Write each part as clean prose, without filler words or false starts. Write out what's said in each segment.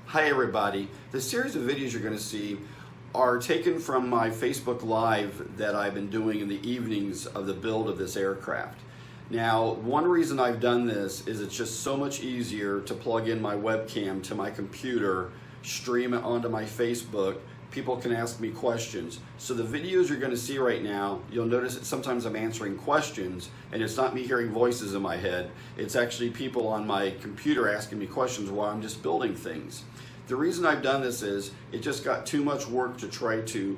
Hi everybody. The series of videos you're going to see are taken from my Facebook Live that I've been doing in the evenings of the build of this aircraft. Now, one reason I've done this is it's just so much easier to plug in my webcam to my computer, stream it onto my Facebook. People can ask me questions. So the videos you're going to see right now, you'll notice that sometimes I'm answering questions and it's not me hearing voices in my head. It's actually people on my computer asking me questions while I'm just building things. The reason I've done this is it just got too much work to try to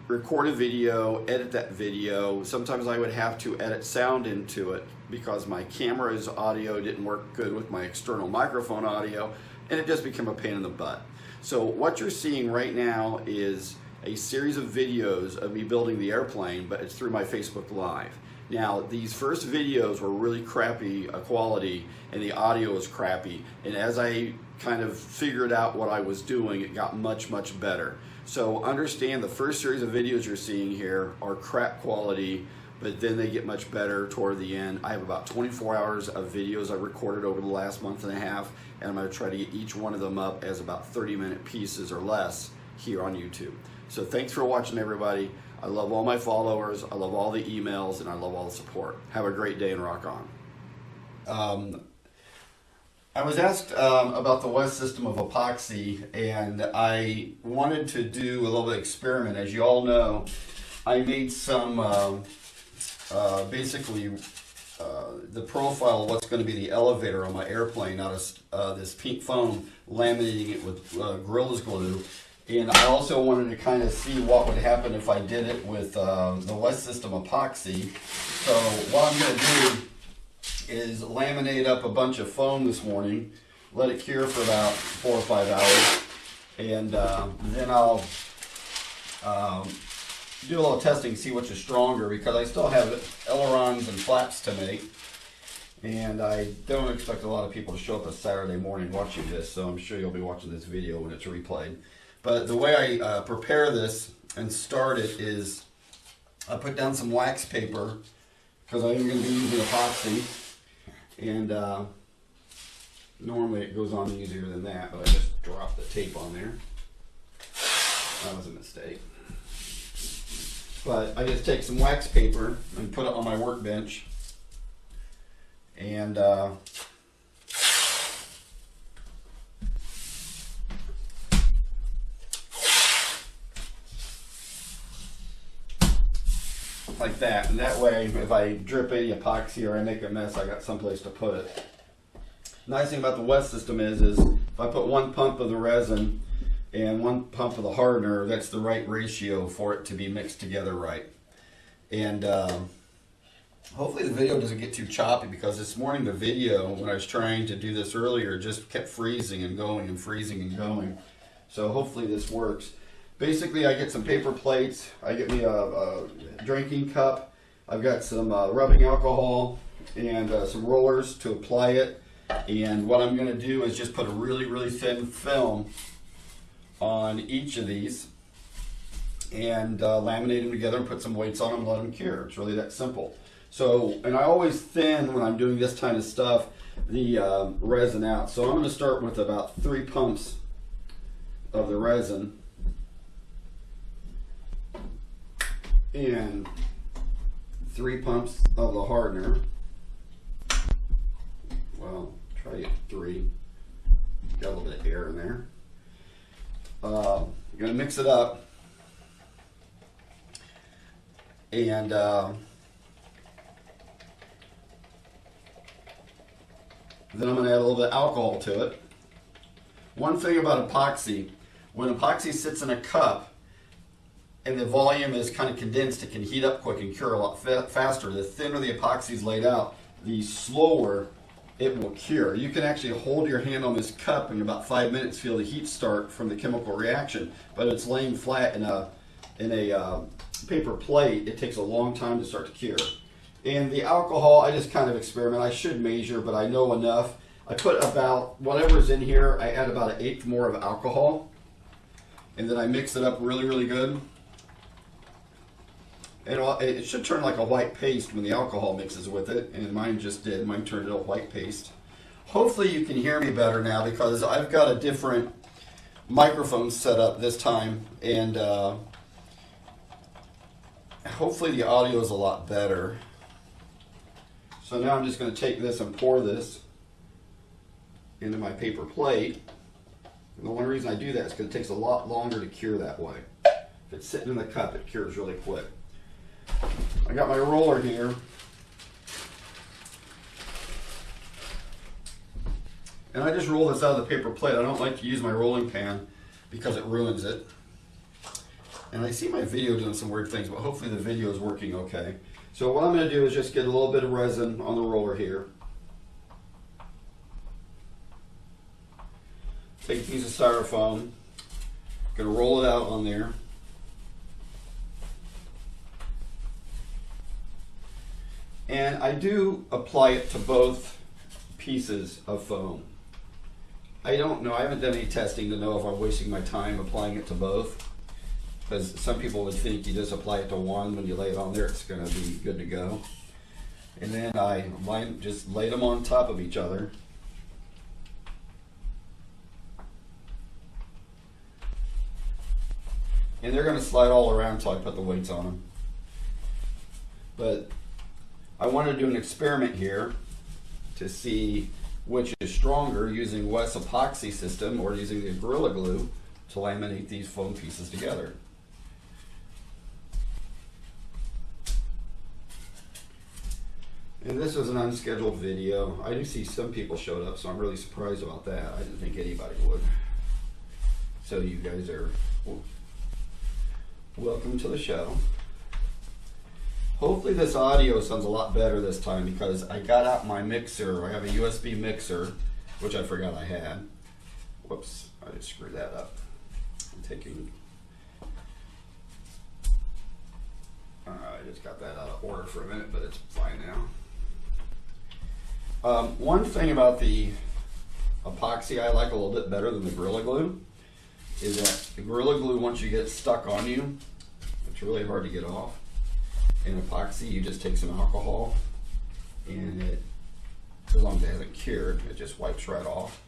record a video, edit that video. Sometimes I would have to edit sound into it because my camera's audio didn't work good with my external microphone audio, and it just became a pain in the butt. So what you're seeing right now is a series of videos of me building the airplane, but it's through my Facebook Live. Now, these first videos were really crappy quality and the audio was crappy, and as I kind of figured out what I was doing, it got much, much better. So understand the first series of videos you're seeing here are crap quality, but then they get much better toward the end. I have about 24 hours of videos I recorded over the last month and a half, and I'm going to try to get each one of them up as about 30-minute pieces or less here on YouTube. So thanks for watching, everybody. I love all my followers, I love all the emails, and I love all the support. Have a great day and rock on. I was asked about the West system of epoxy, and I wanted to do a little bit of experiment. As you all know, I made some basically the profile of what's going to be the elevator on my airplane out of this pink foam, laminating it with Gorilla Glue. And I also wanted to kind of see what would happen if I did it with the West system epoxy. So what I'm going to do is laminate up a bunch of foam this morning, let it cure for about 4 or 5 hours, and then I'll do a little testing, see which is stronger, because I still have ailerons and flaps to make, and I don't expect a lot of people to show up a Saturday morning watching this, so I'm sure you'll be watching this video when it's replayed. But the way I prepare this and start it is I put down some wax paper, because I am going to be using epoxy, and normally it goes on easier than that, but I just dropped the tape on there. That was a mistake. But I just take some wax paper and put it on my workbench, and like that, and that way if I drip any epoxy or I make a mess, I got someplace to put it. Nice thing about the West system is if I put 1 pump of the resin and 1 pump of the hardener, that's the right ratio for it to be mixed together right. And hopefully the video doesn't get too choppy, because this morning the video, when I was trying to do this earlier, just kept freezing and going and freezing and going. So hopefully this works. Basically, I get some paper plates, I get me a drinking cup, I've got some rubbing alcohol and some rollers to apply it, and what I'm going to do is just put a really, really thin film on each of these and laminate them together and put some weights on them and let them cure. It's really that simple. So, and I always thin, when I'm doing this kind of stuff, the resin out. So I'm going to start with about 3 pumps of the resin and 3 pumps of the hardener. Well, try to get 3. Got a little bit of air in there. You're going to mix it up, and then I'm going to add a little bit of alcohol to it. One thing about epoxy, when epoxy sits in a cup and the volume is kind of condensed, it can heat up quick and cure a lot faster. The thinner the epoxy is laid out, the slower it will cure. You can actually hold your hand on this cup and in about 5 minutes feel the heat start from the chemical reaction, but it's laying flat in a paper plate. It takes a long time to start to cure. And the alcohol, I just kind of experiment. I should measure, but I know enough. I put about, whatever's in here, I add about 1/8 more of alcohol, and then I mix it up really, really good. And it should turn like a white paste when the alcohol mixes with it, and mine just did. Mine turned into a white paste. Hopefully you can hear me better now because I've got a different microphone set up this time, and hopefully the audio is a lot better. So now I'm just going to take this and pour this into my paper plate. And the only reason I do that is because it takes a lot longer to cure that way. If it's sitting in the cup, it cures really quick. I got my roller here. And I just roll this out of the paper plate. I don't like to use my rolling pan because it ruins it. And I see my video doing some weird things, but hopefully the video is working okay. So what I'm going to do is just get a little bit of resin on the roller here. Take a piece of styrofoam. Going to roll it out on there. And I do apply it to both pieces of foam. I don't know, I haven't done any testing to know if I'm wasting my time applying it to both. Because some people would think you just apply it to one, when you lay it on there it's going to be good to go. And then I just lay them on top of each other. And they're going to slide all around until I put the weights on them. But I want to do an experiment here to see which is stronger, using Wes epoxy system or using the Gorilla Glue to laminate these foam pieces together. And this was an unscheduled video. I do see some people showed up, so I'm really surprised about that. I didn't think anybody would. So you guys are welcome to the show. Hopefully this audio sounds a lot better this time because I got out my mixer. I have a USB mixer, which I forgot I had. Whoops, I just screwed that up. I just got that out of order for a minute, but it's fine now. One thing about the epoxy I like a little bit better than the Gorilla Glue is that the Gorilla Glue, once you get it stuck on you, it's really hard to get off. In epoxy, you just take some alcohol, and it, as long as it hasn't cured, it just wipes right off.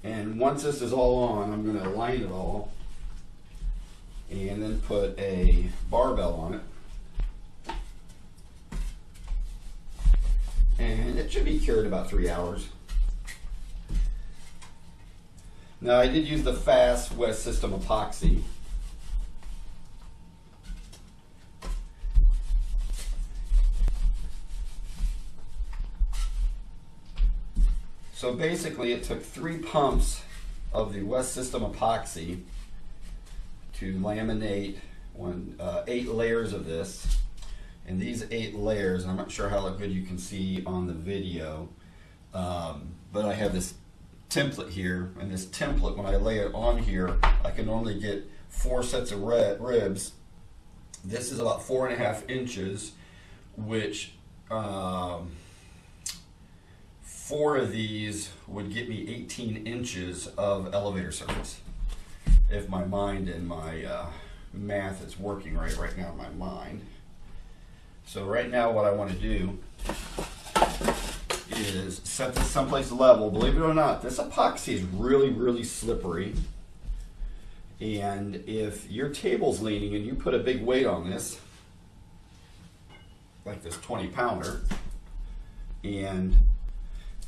And once this is all on, I'm going to line it all and then put a barbell on it. And it should be cured in about 3 hours. Now I did use the fast Wes System epoxy. So basically it took 3 pumps of the Wes System epoxy to laminate 8 layers of this. And these 8 layers, I'm not sure how good you can see on the video, but I have this template here, and this template, when I lay it on here, I can normally get 4 sets of ribs. This is about 4.5 inches, which 4 of these would get me 18 inches of elevator surface, if my mind and my math is working right now in my mind. So right now what I want to do is set this someplace level. Believe it or not, this epoxy is really slippery. And if your table's leaning and you put a big weight on this, like this 20-pounder, and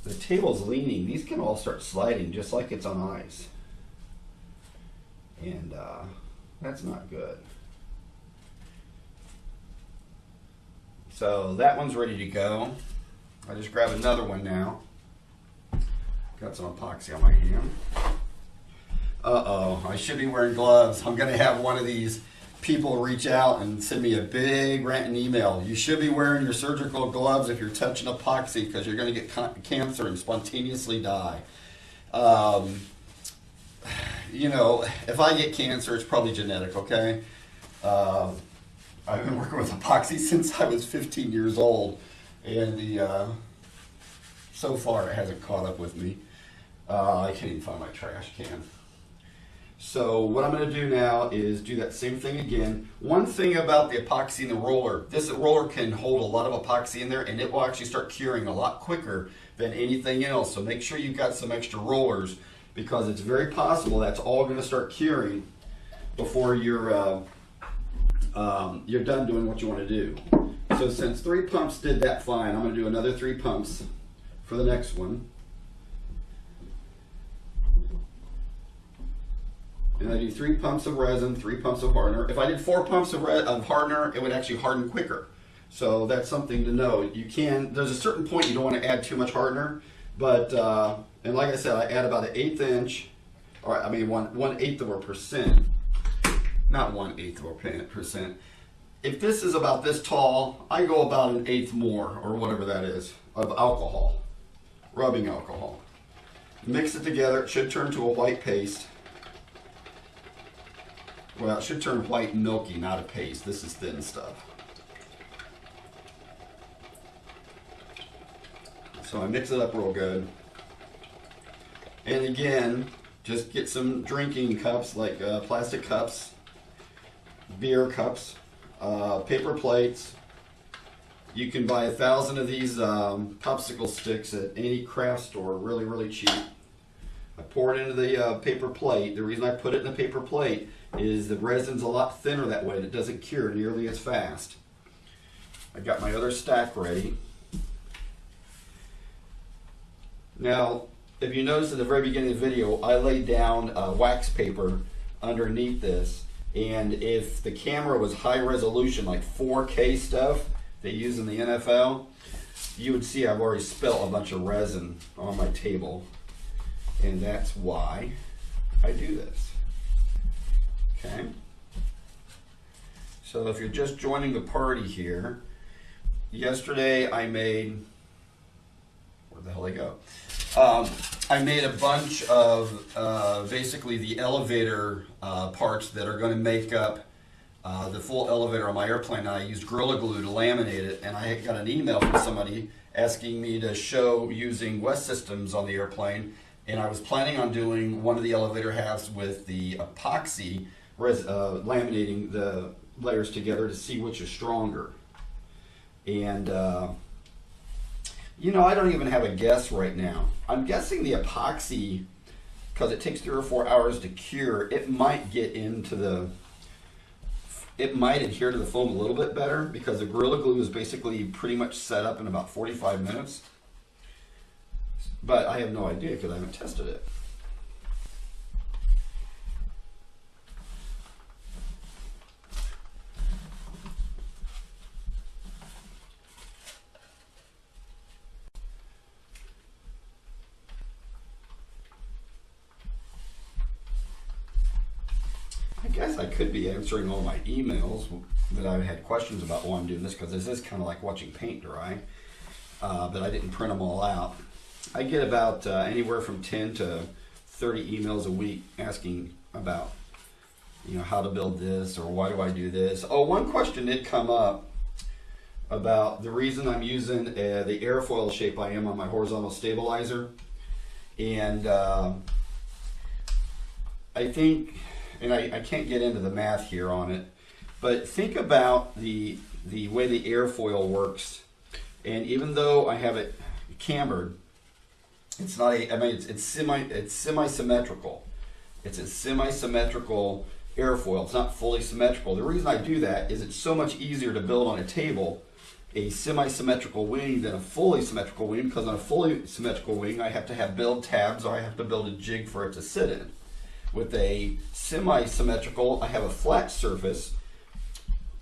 the table's leaning, these can all start sliding just like it's on ice. And that's not good. So that one's ready to go. I just grab another one now. got some epoxy on my hand. Uh-oh, I should be wearing gloves. I'm gonna have one of these people reach out and send me a big ranting email. You should be wearing your surgical gloves if you're touching epoxy because you're going to get cancer and spontaneously die. You know, if I get cancer, it's probably genetic, okay? I've been working with epoxy since I was 15 years old, and so far it hasn't caught up with me. I can't even find my trash can. So what I'm going to do now is do that same thing again. One thing about the epoxy in the roller, this roller can hold a lot of epoxy in there and it will actually start curing a lot quicker than anything else. So make sure you've got some extra rollers because it's very possible that's all going to start curing before you're done doing what you want to do. So since 3 pumps did that fine, I'm going to do another 3 pumps for the next one. And I do 3 pumps of resin, 3 pumps of hardener. If I did 4 pumps of hardener, it would actually harden quicker. So that's something to know. You can, there's a certain point you don't want to add too much hardener, but, and like I said, I add about an 1/8 inch, or I mean 1/8 of a percent, not 1/8 of a percent. If this is about this tall, I go about 1/8 more, or whatever that is, of alcohol, rubbing alcohol. Mix it together, it should turn to a white paste. Well, it should turn white and milky, not a paste. This is thin stuff. So I mix it up real good. And again, just get some drinking cups, like plastic cups, beer cups, paper plates. You can buy 1,000 of these popsicle sticks at any craft store, really, really cheap. I pour it into the paper plate. The reason I put it in the paper plate is the resin's a lot thinner that way and it doesn't cure nearly as fast. I got my other stack ready. Now, if you notice at the very beginning of the video, I laid down wax paper underneath this, and if the camera was high resolution, like 4K stuff they use in the NFL, you would see I've already spilt a bunch of resin on my table, and that's why I do this. Okay, so if you're just joining the party here, yesterday I made, where the hell did I go? I made a bunch of basically the elevator parts that are going to make up the full elevator on my airplane. And I used Gorilla Glue to laminate it, and I got an email from somebody asking me to show using West Systems on the airplane, and I was planning on doing one of the elevator halves with the epoxy, laminating the layers together to see which is stronger. And you know, I don't even have a guess right now. I'm guessing the epoxy, because it takes 3 or 4 hours to cure, it might get into the, it might adhere to the foam a little bit better because the Gorilla Glue is basically pretty much set up in about 45 minutes. But I have no idea because I haven't tested it. I guess I could be answering all my emails that I had questions about while I'm doing this, because this is kind of like watching paint dry, but I didn't print them all out. I get about anywhere from 10 to 30 emails a week asking about, you know, how to build this or why do I do this. Oh, one question did come up about the reason I'm using the airfoil shape I am on my horizontal stabilizer, and I think, and I can't get into the math here on it, but think about the way the airfoil works. And even though I have it cambered, it's not a, I mean, it's semi-symmetrical. It's a semi-symmetrical airfoil. It's not fully symmetrical. The reason I do that is it's so much easier to build on a table a semi-symmetrical wing than a fully symmetrical wing, because on a fully symmetrical wing I have to have build tabs or I have to build a jig for it to sit in. With a semi-symmetrical, I have a flat surface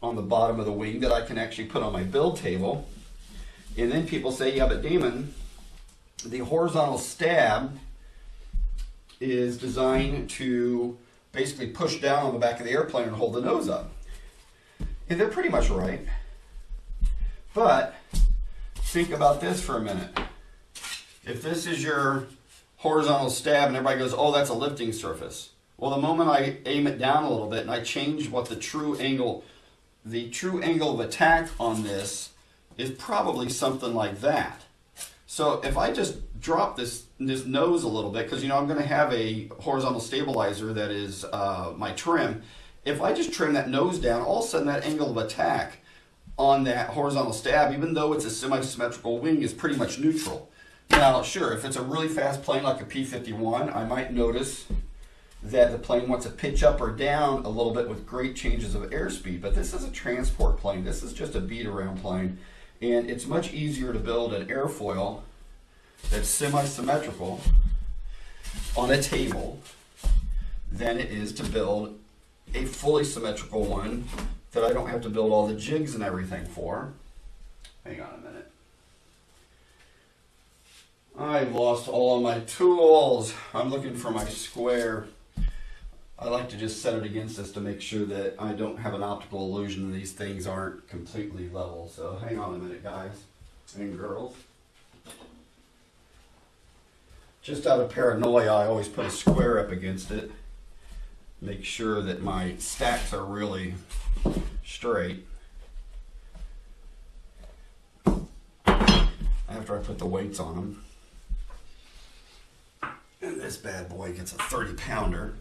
on the bottom of the wing that I can actually put on my build table. And then people say, yeah, but Damon, the horizontal stab is designed to basically push down on the back of the airplane and hold the nose up. And they're pretty much right. But think about this for a minute. If this is your horizontal stab and everybody goes, oh, that's a lifting surface. Well, the moment I aim it down a little bit and I change what the true angle of attack on this is probably something like that. So if I just drop this nose a little bit, because I'm going to have a horizontal stabilizer that is my trim. If I just trim that nose down, all of a sudden that angle of attack on that horizontal stab, even though it's a semi-symmetrical wing, is pretty much neutral. Now, sure, if it's a really fast plane like a P-51, I might notice that the plane wants to pitch up or down a little bit with great changes of airspeed. But this is a transport plane. This is just a beat-around plane. And it's much easier to build an airfoil that's semi-symmetrical on a table than it is to build a fully symmetrical one that I don't have to build all the jigs and everything for. Hang on a minute. I've lost all of my tools. I'm looking for my square. I like to just set it against this to make sure that I don't have an optical illusion and these things aren't completely level. So hang on a minute, guys and girls. Just out of paranoia, I always put a square up against it. Make sure that my stacks are really straight. After I put the weights on them. And this bad boy gets a 30-pounder.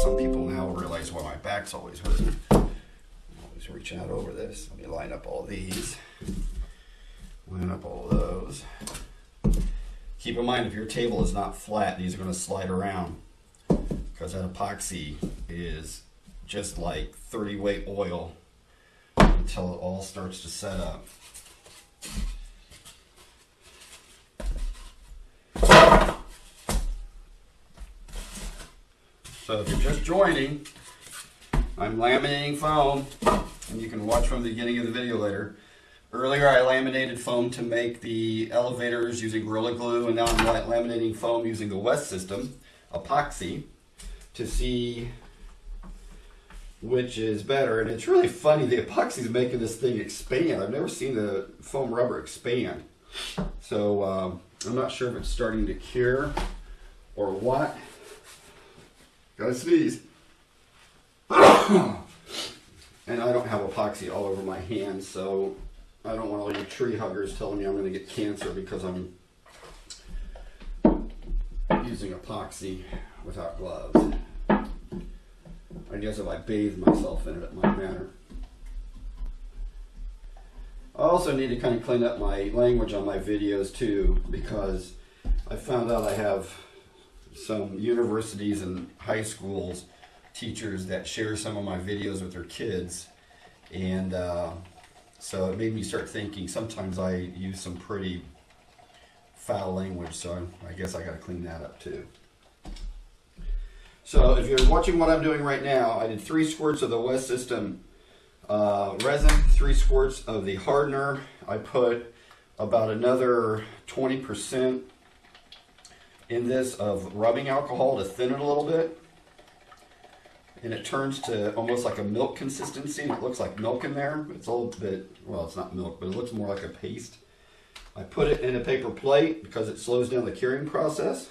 Some people now realize why my back's always hurting. I'm always reaching out over this. Let me line up all these. Line up all those. Keep in mind, if your table is not flat, these are going to slide around, because that epoxy is just like 30-weight oil until it all starts to set up. So if you're just joining, I'm laminating foam, and you can watch from the beginning of the video later. Earlier I laminated foam to make the elevators using Gorilla Glue, and now I'm laminating foam using the West system, epoxy, to see which is better. And it's really funny, the epoxy is making this thing expand. I've never seen the foam rubber expand. So I'm not sure if it's starting to cure or what. Gotta sneeze. And I don't have epoxy all over my hands, so I don't want all you tree huggers telling me I'm going to get cancer because I'm using epoxy without gloves. I guess if I bathe myself in it, it might matter. I also need to kind of clean up my language on my videos too, because I found out I have some universities and high schools teachers that share some of my videos with their kids, and so it made me start thinking sometimes I use some pretty foul language, so I guess I got to clean that up too. So if you're watching what I'm doing right now, I did 3 squirts of the West System resin, 3 squirts of the hardener. I put about another 20% in this of rubbing alcohol to thin it a little bit. And it turns to almost like a milk consistency, and it looks like milk in there. It's a little bit, well, it's not milk, but it looks more like a paste. I put it in a paper plate because it slows down the curing process.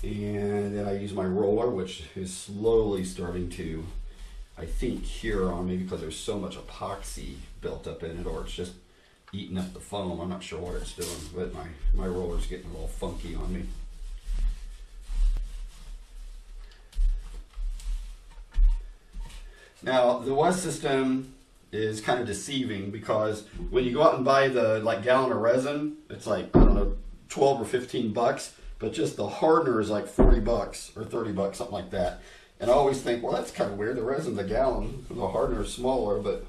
And then I use my roller, which is slowly starting to, I think, cure on me because there's so much epoxy built up in it, or it's just eating up the foam. I'm not sure what it's doing, but my roller's getting a little funky on me. Now, the West system is kind of deceiving because when you go out and buy the gallon of resin, it's like, I don't know, 12 or 15 bucks, but just the hardener is like 40 bucks or 30 bucks, something like that. And I always think, well, that's kind of weird. The resin's a gallon, the hardener is smaller, but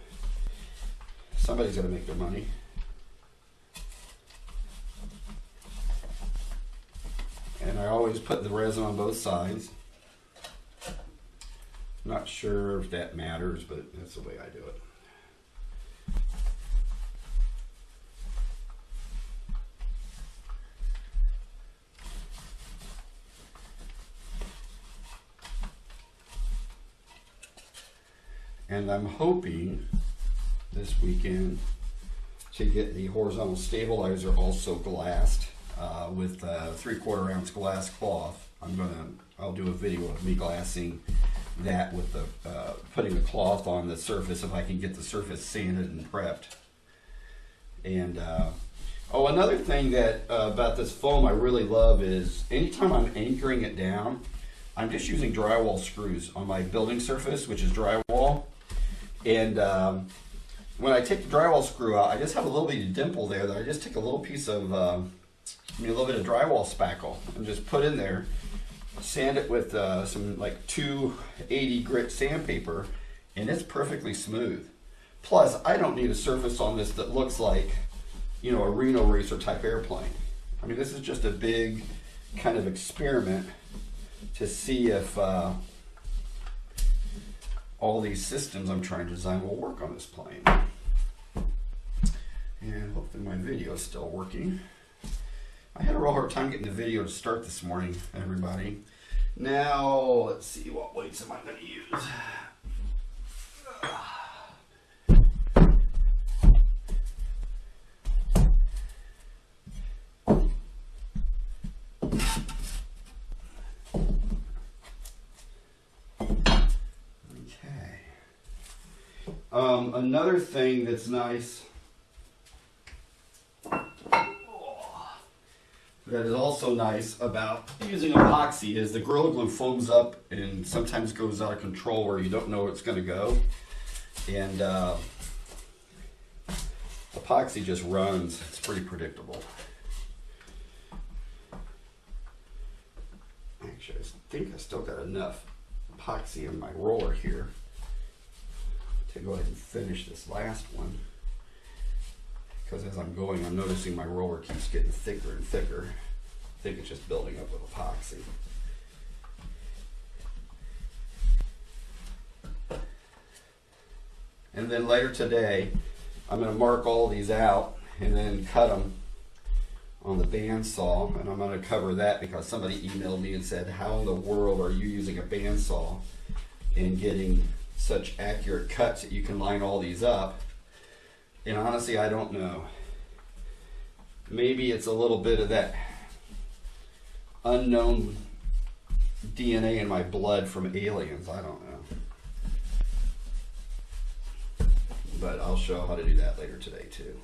somebody's got to make their money. And I always put the resin on both sides. Not sure if that matters, but that's the way I do it. and I'm hoping this weekend to get the horizontal stabilizer also glassed with 3/4 ounce glass cloth. I'll do a video of me glassing that with the putting the cloth on the surface if I can get the surface sanded and prepped. And oh, another thing that about this foam I really love is anytime I'm anchoring it down, I'm just using drywall screws on my building surface, which is drywall. And when I take the drywall screw out, I just have a little bit of dimple there that I just take a little piece of, a little bit of drywall spackle and just put in there, sand it with some like 280 grit sandpaper, and it's perfectly smooth. Plus, I don't need a surface on this that looks like, a Reno racer type airplane. I mean, this is just a big kind of experiment to see if all these systems I'm trying to design will work on this plane. And hopefully my video is still working. I had a real hard time getting the video to start this morning, everybody. Now, let's see, what weights am I going to use? Another thing that's nice that is also nice about using epoxy is the Gorilla Glue foams up and sometimes goes out of control where you don't know where it's going to go. And epoxy just runs. It's pretty predictable. Actually, I think I still got enough epoxy in my roller here to go ahead and finish this last one, because as I'm going, I'm noticing my roller keeps getting thicker and thicker. I think it's just building up with epoxy. And then later today, I'm going to mark all these out and then cut them on the bandsaw, and I'm going to cover that because somebody emailed me and said, how in the world are you using a bandsaw and getting such accurate cuts that you can line all these up? And honestly, I don't know. Maybe it's a little bit of that unknown DNA in my blood from aliens. I don't know. But I'll show how to do that later today too.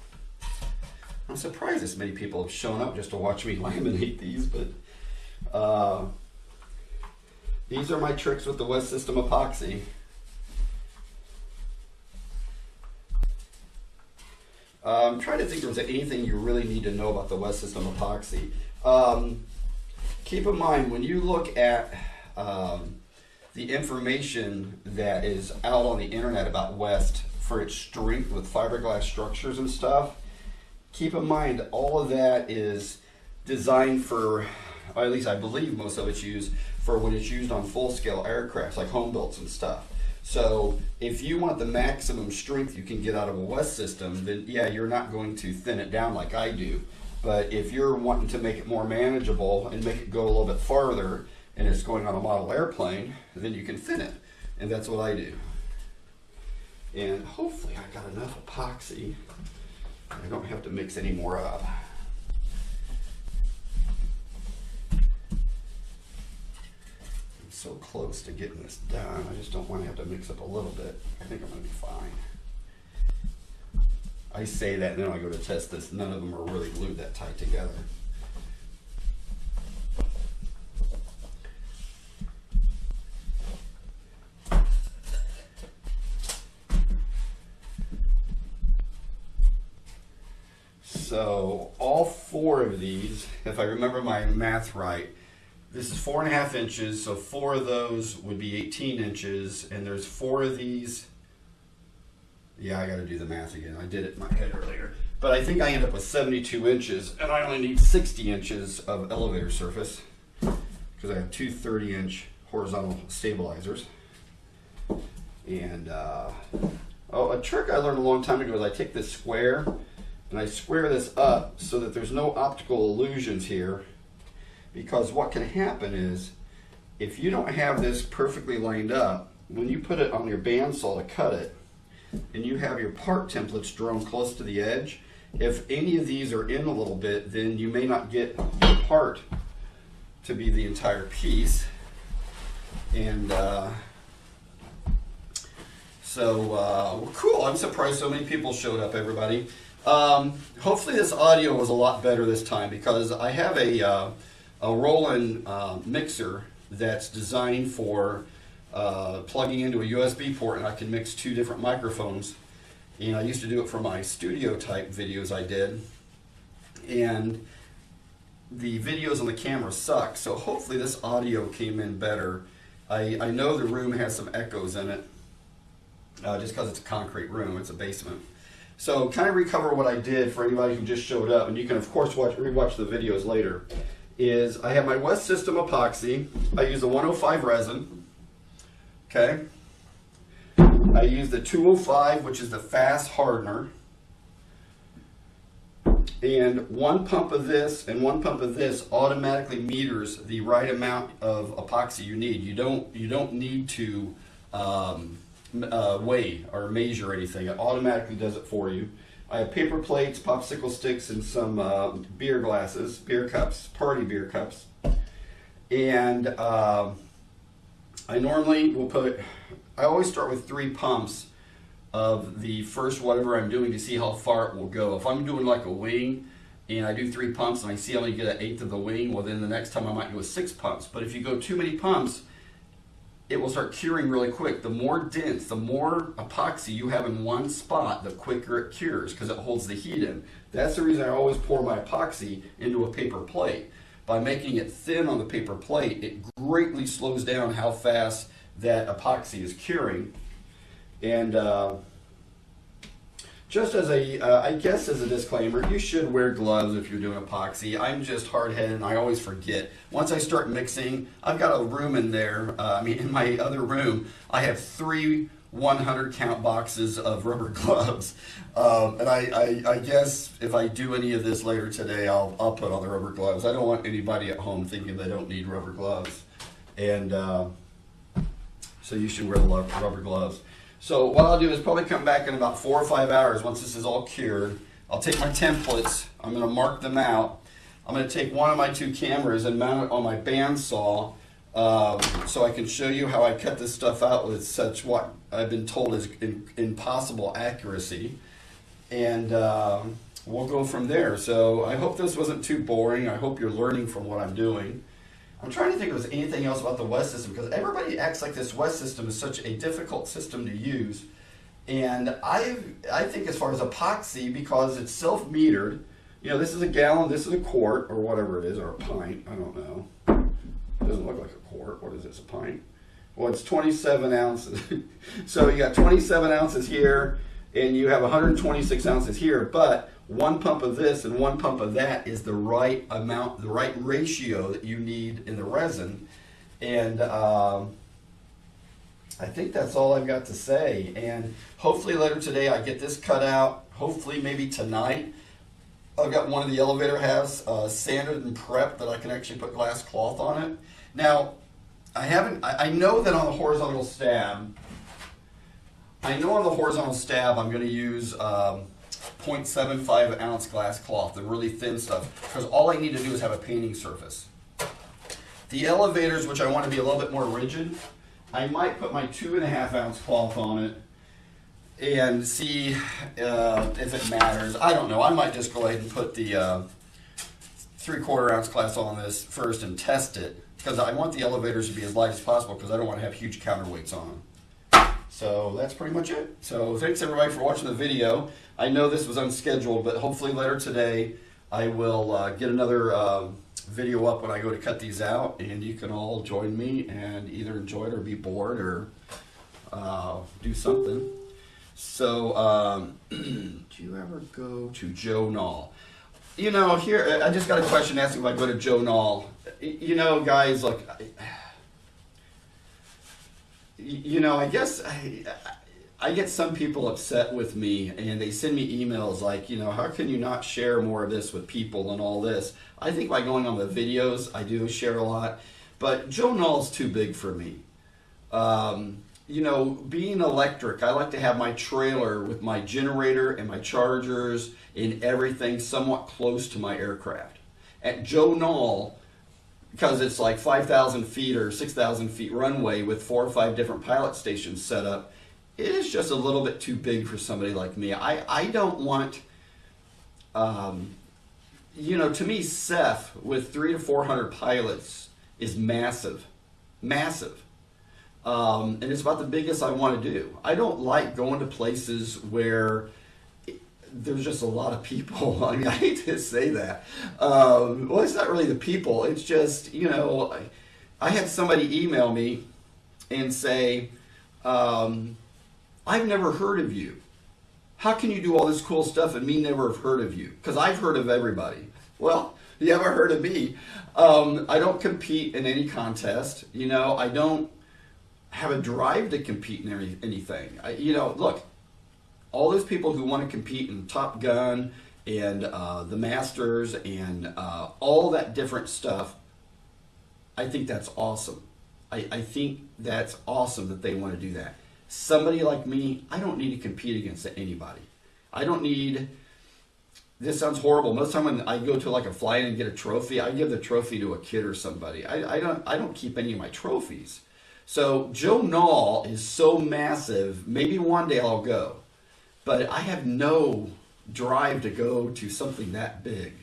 I'm surprised this many people have shown up just to watch me laminate these, but these are my tricks with the West System epoxy. I'm trying to think if there's anything you really need to know about the West System epoxy. Keep in mind, when you look at the information that is out on the internet about West for its strength with fiberglass structures and stuff, keep in mind all of that is designed for, or at least I believe most of it's used for when it's used on full-scale aircrafts like home builds and stuff. So if you want the maximum strength you can get out of a West System, then yeah, you're not going to thin it down like I do. But if you're wanting to make it more manageable and make it go a little bit farther and it's going on a model airplane, then you can thin it. And that's what I do. And hopefully I got enough epoxy. I don't have to mix any more up. So close to getting this done. I just don't want to have to mix up a little bit. I think I'm going to be fine. I say that and then I go to test this. None of them are really glued that tight together. So all four of these, if I remember my math right, this is 4.5 inches, so 4 of those would be 18 inches, and there's 4 of these. Yeah, I gotta do the math again. I did it in my head earlier. But I think I end up with 72 inches, and I only need 60 inches of elevator surface, because I have two 30-inch horizontal stabilizers. And, oh, a trick I learned a long time ago is I take this square, and I square this up so that there's no optical illusions here. Because what can happen is, if you don't have this perfectly lined up, when you put it on your bandsaw to cut it, and you have your part templates drawn close to the edge, if any of these are in a little bit, then you may not get the part to be the entire piece. And well, cool. I'm surprised so many people showed up, everybody. Hopefully this audio was a lot better this time, because I have a Roland mixer that's designed for plugging into a USB port, and I can mix 2 different microphones. And I used to do it for my studio type videos I did, and the videos on the camera suck, so hopefully this audio came in better. I know the room has some echoes in it, just because it's a concrete room, it's a basement. So kind of recover what I did for anybody who just showed up, and you can of course rewatch the videos later, is I have my West System epoxy. I use a 105 resin, okay? I use the 205, which is the fast hardener, and 1 pump of this and 1 pump of this automatically meters the right amount of epoxy you need. You don't need to weigh or measure anything. It automatically does it for you. I have paper plates, popsicle sticks, and some beer glasses, beer cups, party beer cups. And I normally will I always start with 3 pumps of the first whatever I'm doing to see how far it will go. If I'm doing like a wing and I do 3 pumps and I see I only get 1/8 of the wing, well then the next time I might do 6 pumps. But if you go too many pumps, it will start curing really quick. The more dense, the more epoxy you have in one spot, the quicker it cures, because it holds the heat in. That's the reason I always pour my epoxy into a paper plate. By making it thin on the paper plate, it greatly slows down how fast that epoxy is curing. And just as I guess as a disclaimer, you should wear gloves if you're doing epoxy. I'm just hard-headed and I always forget. Once I start mixing, I've got a room in there, in my other room, I have 3 100 count boxes of rubber gloves. And I guess if I do any of this later today, I'll put on the rubber gloves. I don't want anybody at home thinking they don't need rubber gloves. And so you should wear the rubber gloves. So what I'll do is probably come back in about 4 or 5 hours once this is all cured. I'll take my templates, I'm going to mark them out. I'm going to take one of my 2 cameras and mount it on my bandsaw so I can show you how I cut this stuff out with such what I've been told is impossible accuracy. And we'll go from there. So I hope this wasn't too boring. I hope you're learning from what I'm doing. I'm trying to think if there's anything else about the West System, because everybody acts like this West System is such a difficult system to use. And I think as far as epoxy, because it's self-metered, you know, this is a gallon, this is a quart, or whatever it is, or a pint, I don't know. It doesn't look like a quart. What is this, a pint? Well, it's 27 ounces. So you got 27 ounces here, and you have 126 ounces here, but 1 pump of this and 1 pump of that is the right amount, the right ratio that you need in the resin. And I think that's all I've got to say. And hopefully later today I get this cut out. Hopefully maybe tonight. I've got one of the elevator halves sanded and prepped that I can actually put glass cloth on it. Now, I know that on the horizontal stab, I'm going to use 0.75 ounce glass cloth, the really thin stuff, because all I need to do is have a painting surface. The elevators, which I want to be a little bit more rigid, I might put my 2.5 ounce cloth on it and see if it matters. I don't know. I might just go ahead and put the 3/4 ounce glass on this first and test it, because I want the elevators to be as light as possible, because I don't want to have huge counterweights on them. So that's pretty much it. So thanks everybody for watching the video. I know this was unscheduled, but hopefully later today I will get another video up when I go to cut these out, and you can all join me and either enjoy it or be bored or do something. So do you ever go to Joe Knoll? You know, here I just got a question asking if I go to Joe Knoll. You know, guys, like, you know, I guess I get some people upset with me, and they send me emails like, you know, how can you not share more of this with people and all this? I think by going on the videos, I do share a lot, but Joe Knoll's too big for me. you know, being electric, I like to have my trailer with my generator and my chargers and everything somewhat close to my aircraft. At Joe Knoll, because it's like 5,000 feet or 6,000 feet runway with 4 or 5 different pilot stations set up, it is just a little bit too big for somebody like me. I don't want, you know, to me, Ceph with 300 to 400 pilots is massive, massive. And it's about the biggest I want to do. I don't like going to places where there's just a lot of people. I mean, I hate to say that. Well, it's not really the people. It's just, you know, I had somebody email me and say, I've never heard of you. How can you do all this cool stuff and me never have heard of you? Because I've heard of everybody. Well, you haven't heard of me. I don't compete in any contest. You know, I don't have a drive to compete in anything. You know, look, all those people who want to compete in Top Gun and the Masters and all that different stuff, I think that's awesome. I think that's awesome that they want to do that. Somebody like me, I don't need to compete against anybody. I don't need, this sounds horrible. Most of the time when I go to like a fly-in and get a trophy, I give the trophy to a kid or somebody. I don't keep any of my trophies. So Joe Knoll is so massive, maybe one day I'll go. But I have no drive to go to something that big.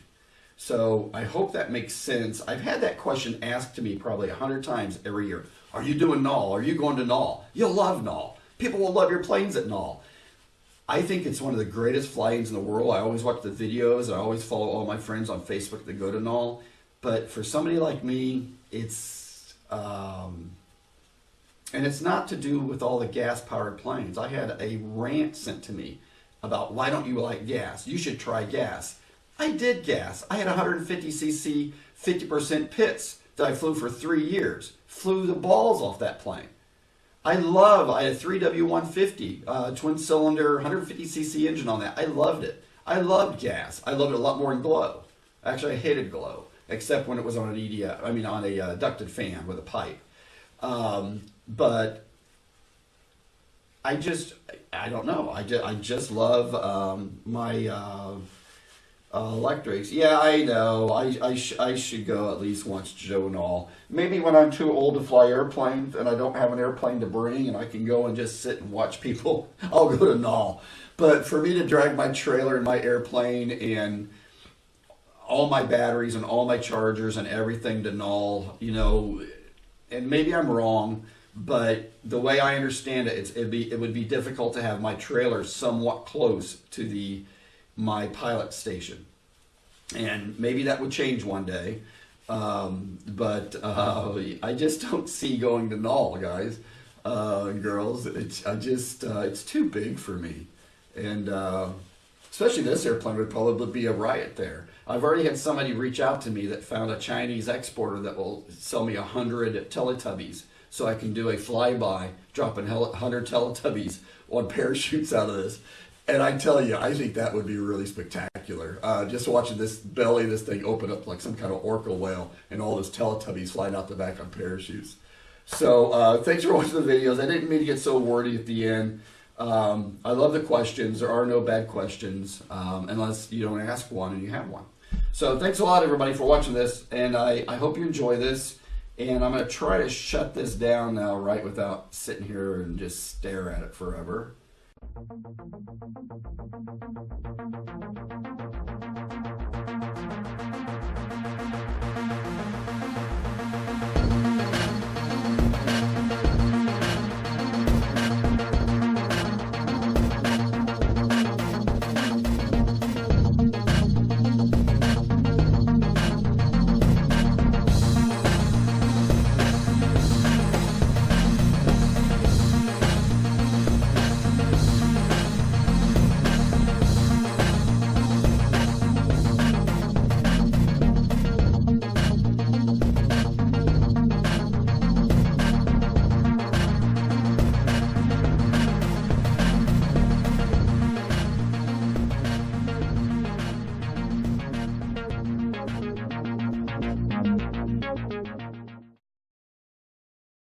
So I hope that makes sense. I've had that question asked to me probably 100 times every year. Are you doing Knoll? Are you going to Knoll? You'll love Knoll. People will love your planes at Knoll. I think it's one of the greatest fly-ins in the world. I always watch the videos. I always follow all my friends on Facebook that go to Knoll. But for somebody like me, it's... and it's not to do with all the gas-powered planes. I had a rant sent to me about why don't you like gas? You should try gas. I did gas. I had 150cc 50% pits that I flew for 3 years. Flew the balls off that plane. I had a 3W150 twin-cylinder 150cc engine on that. I loved it. I loved gas. I loved it a lot more than glow. Actually, I hated glow, except when it was on an EDF. I mean, on a ducted fan with a pipe. But I don't know. I just love my electrics. Yeah, I know. I should go at least once to Joe Knoll. Maybe when I'm too old to fly airplanes and I don't have an airplane to bring and I can go and just sit and watch people, I'll go to Knoll. But for me to drag my trailer and my airplane and all my batteries and all my chargers and everything to Knoll, you know, and maybe I'm wrong, but the way I understand it, it would be difficult to have my trailer somewhat close to my pilot station. And maybe that would change one day. But I just don't see going to Knoll, guys and girls. It's too big for me. And especially this airplane would probably be a riot there. I've already had somebody reach out to me that found a Chinese exporter that will sell me 100 Teletubbies so I can do a flyby, dropping 100 Teletubbies on parachutes out of this. And I tell you, I think that would be really spectacular. Just watching this belly of this thing open up like some kind of orca whale and all those Teletubbies flying out the back on parachutes. So thanks for watching the videos. I didn't mean to get so wordy at the end. I love the questions. There are no bad questions unless you don't ask one and you have one. So thanks a lot, everybody, for watching this. And I hope you enjoy this. And I'm going to try to shut this down now, right, without sitting here and just stare at it forever.